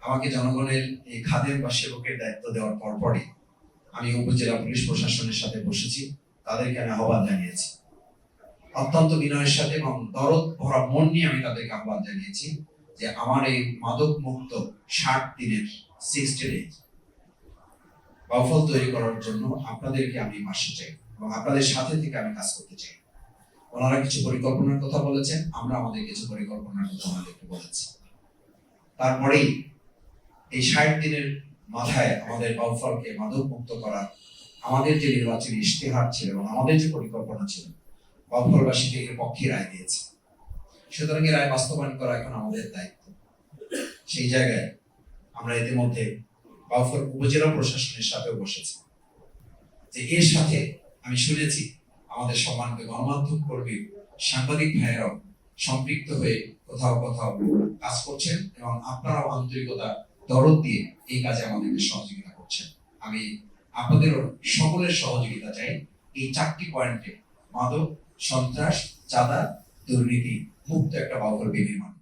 আমাকে জনগণের এই খাদেম বা সেবকের দায়িত্ব দেওয়ার পরপরই আমি উপজেলা পুলিশ প্রশাসনের সাথে বসেছি, তাদেরকে আমি আহ্বান জানিয়েছি। অত্যন্ত বিনয়ের সাথে এবং দরদ ভরা মন নিয়ে আমি তাদেরকে আহ্বান জানিয়েছি যে আমার এই মাদক মুক্ত 60 দিনের 60 ডেজ বাউফল তৈরি করার জন্য আপনাদেরকে আমি পাশে চাই এবং আপনাদের সাথে থেকে আমি কাজ করতে চাই। ওনারা কিছু পরিকল্পনার কথা বলেছেন, আমরা আমাদের কিছু পরিকল্পনার কথা ওনাদেরকে বলেছি। তারপরেই এই 60 দিনের মাথায় আমাদের বাউফলকে মাদক মুক্ত করা আমাদের যে নির্বাচনী ইশতেহার ছিল এবং আমাদের যে পরিকল্পনা ছিল, বাউফলবাসীকে এর পক্ষে রায় দিয়েছে। সুতরাং এই রায় বাস্তবায়ন করা এখন আমাদের দায়িত্ব। সেই জায়গায় আমরা ইতিমধ্যে বাউফল উপজেলা প্রশাসনের সাথেও বসেছি যে এর সাথে আমি শুনেছি আমাদের সম্মানিত গণমাধ্যম কর্মী সাংবাদিক ভাইয়েরাও সম্পৃক্ত হয়ে কোথাও কোথাও কাজ করছেন এবং আপনারাও আন্তরিকতা দরদ দিয়ে এই কাজে আমাদেরকে সহযোগিতা করছেন। আমি আপনাদের সকলের সহযোগিতা চাই এই 4টি পয়েন্টে মাদক, সন্ত্রাস, চাঁদা, দুর্নীতি মুক্ত একটা বাউফল বিনির্মাণ।